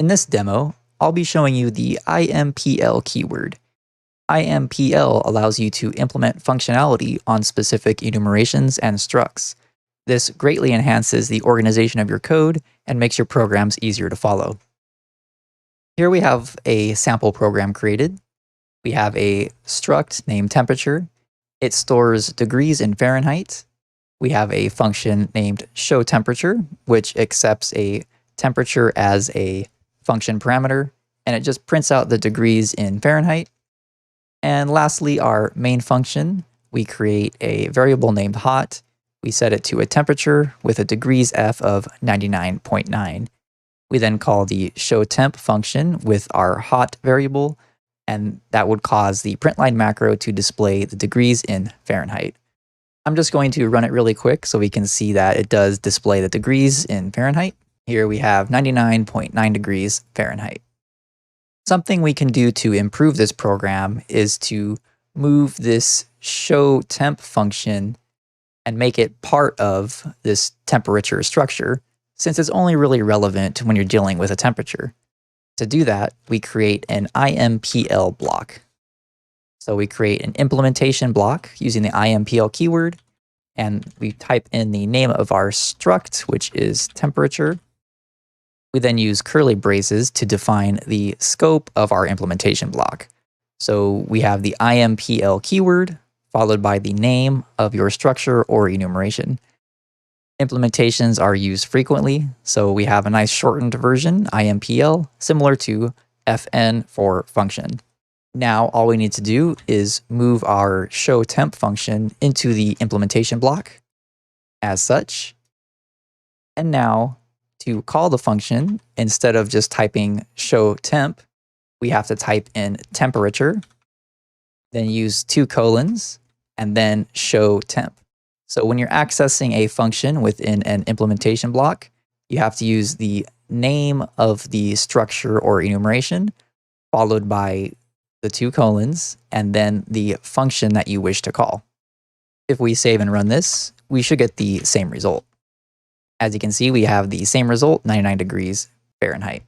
In this demo, I'll be showing you the IMPL keyword. IMPL allows you to implement functionality on specific enumerations and structs. This greatly enhances the organization of your code and makes your programs easier to follow. Here we have a sample program created. We have a struct named temperature. It stores degrees in Fahrenheit. We have a function named showTemperature, which accepts a temperature as a function parameter, and it just prints out the degrees in Fahrenheit. And lastly, our main function, we create a variable named hot. We set it to a temperature with a degrees F of 99.9. We then call the showTemp function with our hot variable, and that would cause the println macro to display the degrees in Fahrenheit. I'm just going to run it really quick so we can see that it does display the degrees in Fahrenheit. Here we have 99.9 degrees Fahrenheit. Something we can do to improve this program is to move this showTemp function and make it part of this temperature structure, since it's only really relevant when you're dealing with a temperature. To do that, we create an IMPL block. So we create an implementation block using the IMPL keyword, and we type in the name of our struct, which is temperature. We then use curly braces to define the scope of our implementation block. So we have the IMPL keyword followed by the name of your structure or enumeration. Implementations are used frequently, so we have a nice shortened version, IMPL, similar to FN for function. Now all we need to do is move our showTemp function into the implementation block as such. And now to call the function, instead of just typing showTemp, we have to type in temperature, then use 2 colons, and then showTemp. So when you're accessing a function within an implementation block, you have to use the name of the structure or enumeration, followed by the 2 colons, and then the function that you wish to call. If we save and run this, we should get the same result. As you can see, we have the same result, 99 degrees Fahrenheit.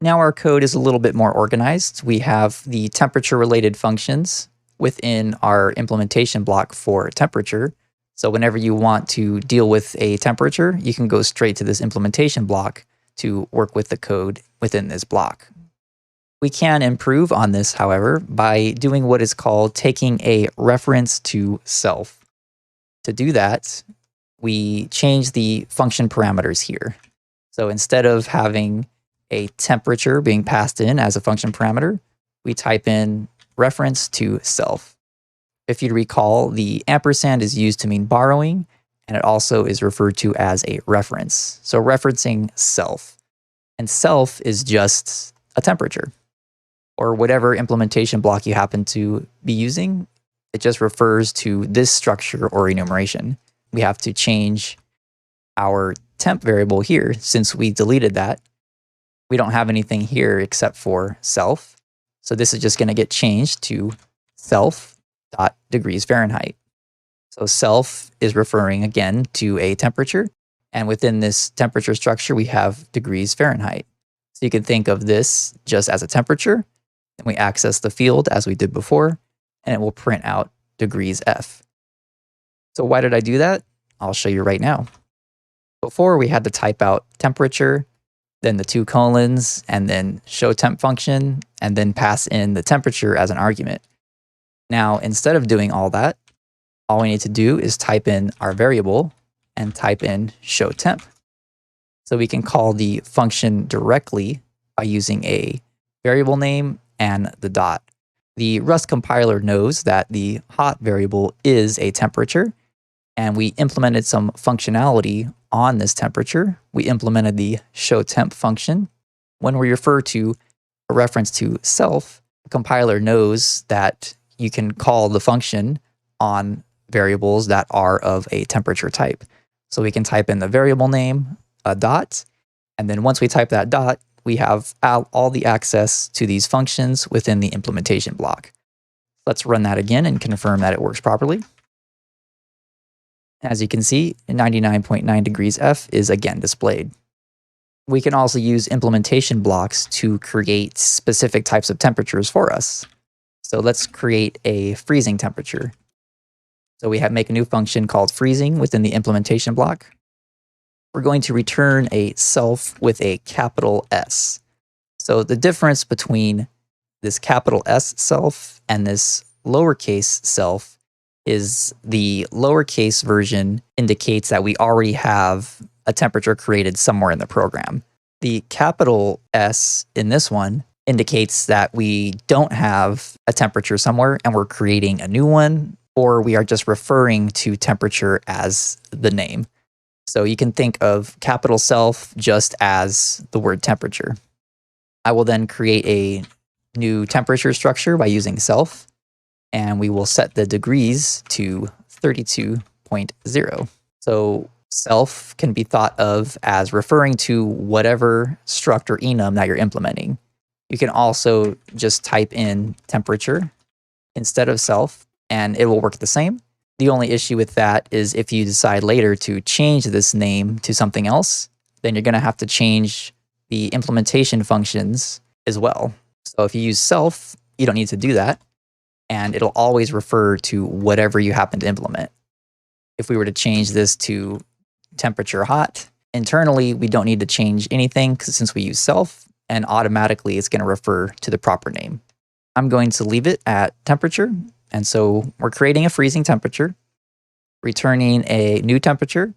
Now our code is a little bit more organized. We have the temperature-related functions within our implementation block for temperature. So whenever you want to deal with a temperature, you can go straight to this implementation block to work with the code within this block. We can improve on this, however, by doing what is called taking a reference to self. To do that, we change the function parameters here. So instead of having a temperature being passed in as a function parameter, we type in reference to self. If you recall, the ampersand is used to mean borrowing, and it also is referred to as a reference. So referencing self. And self is just a temperature, or whatever implementation block you happen to be using. It just refers to this structure or enumeration. We have to change our temp variable here since we deleted that. We don't have anything here except for self. So this is just going to get changed to self.degrees Fahrenheit. So self is referring again to a temperature. And within this temperature structure, we have degrees Fahrenheit. So you can think of this just as a temperature. And we access the field as we did before, and it will print out degrees F. So why did I do that? I'll show you right now. Before, we had to type out temperature, then the 2 colons, and then showTemp function, and then pass in the temperature as an argument. Now, instead of doing all that, all we need to do is type in our variable and type in showTemp. So we can call the function directly by using a variable name and the dot. The Rust compiler knows that the hot variable is a temperature, and we implemented some functionality on this temperature. We implemented the showTemp function. When we refer to a reference to self, the compiler knows that you can call the function on variables that are of a temperature type. So we can type in the variable name, a dot, and then once we type that dot, we have all the access to these functions within the implementation block. Let's run that again and confirm that it works properly. As you can see, 99.9 degrees F is again displayed. We can also use implementation blocks to create specific types of temperatures for us. So let's create a freezing temperature. So we make a new function called freezing within the implementation block. We're going to return a self with a capital S. So the difference between this capital S self and this lowercase self is the lowercase version indicates that we already have a temperature created somewhere in the program. The capital S in this one indicates that we don't have a temperature somewhere and we're creating a new one, or we are just referring to temperature as the name. So you can think of capital self just as the word temperature. I will then create a new temperature structure by using self, and we will set the degrees to 32.0. So self can be thought of as referring to whatever struct or enum that you're implementing. You can also just type in temperature instead of self, and it will work the same. The only issue with that is if you decide later to change this name to something else, then you're going to have to change the implementation functions as well. So if you use self, you don't need to do that, and it'll always refer to whatever you happen to implement. If we were to change this to temperature hot, internally, we don't need to change anything since we use self, and automatically it's going to refer to the proper name. I'm going to leave it at temperature. And so we're creating a freezing temperature, returning a new temperature.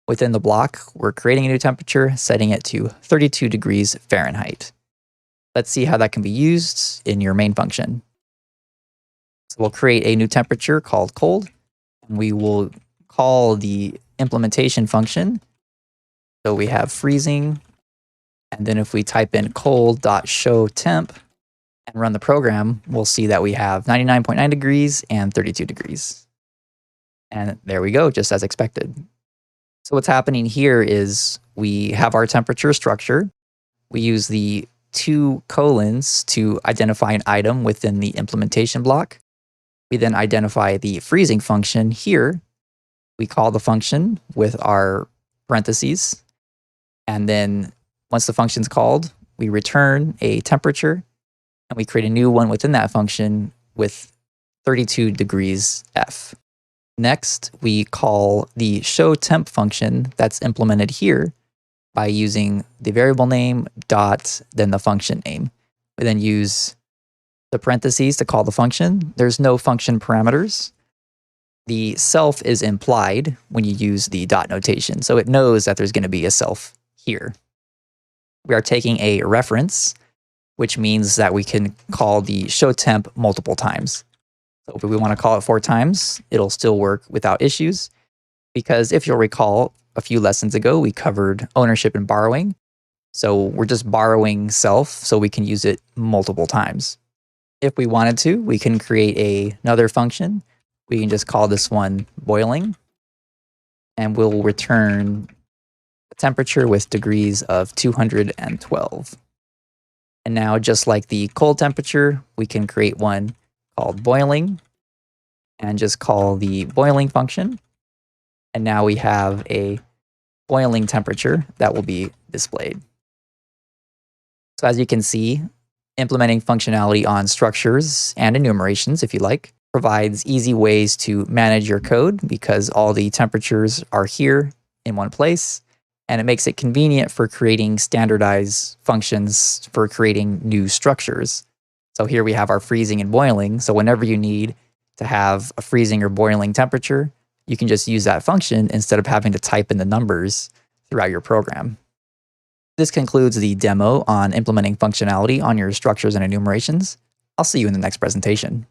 Within the block, we're creating a new temperature, setting it to 32 degrees Fahrenheit. Let's see how that can be used in your main function. So we'll create a new temperature called cold, and we will call the implementation function. So we have freezing, and then if we type in cold.showTemp and run the program, we'll see that we have 99.9 degrees and 32 degrees. And there we go, just as expected. So what's happening here is we have our temperature structure. We use the 2 colons to identify an item within the implementation block. We then identify the freezing function here. We call the function with our parentheses. And then once the function's called, we return a temperature, and we create a new one within that function with 32 degrees F. Next, we call the showTemp function that's implemented here by using the variable name dot, then the function name. We then use the parentheses to call the function. There's no function parameters. The self is implied when you use the dot notation, so it knows that there's going to be a self here. We are taking a reference, which means that we can call the showTemp multiple times. So if we want to call it 4 times, it'll still work without issues, because if you'll recall, a few lessons ago, we covered ownership and borrowing. So we're just borrowing self so we can use it multiple times. If we wanted to, we can create another function. We can just call this one boiling, and we'll return a temperature with degrees of 212. And now, just like the cold temperature, we can create one called boiling and just call the boiling function. And now we have a boiling temperature that will be displayed. So as you can see, implementing functionality on structures and enumerations, if you like, provides easy ways to manage your code because all the temperatures are here in one place. And it makes it convenient for creating standardized functions for creating new structures. So here we have our freezing and boiling. So whenever you need to have a freezing or boiling temperature, you can just use that function instead of having to type in the numbers throughout your program. This concludes the demo on implementing functionality on your structures and enumerations. I'll see you in the next presentation.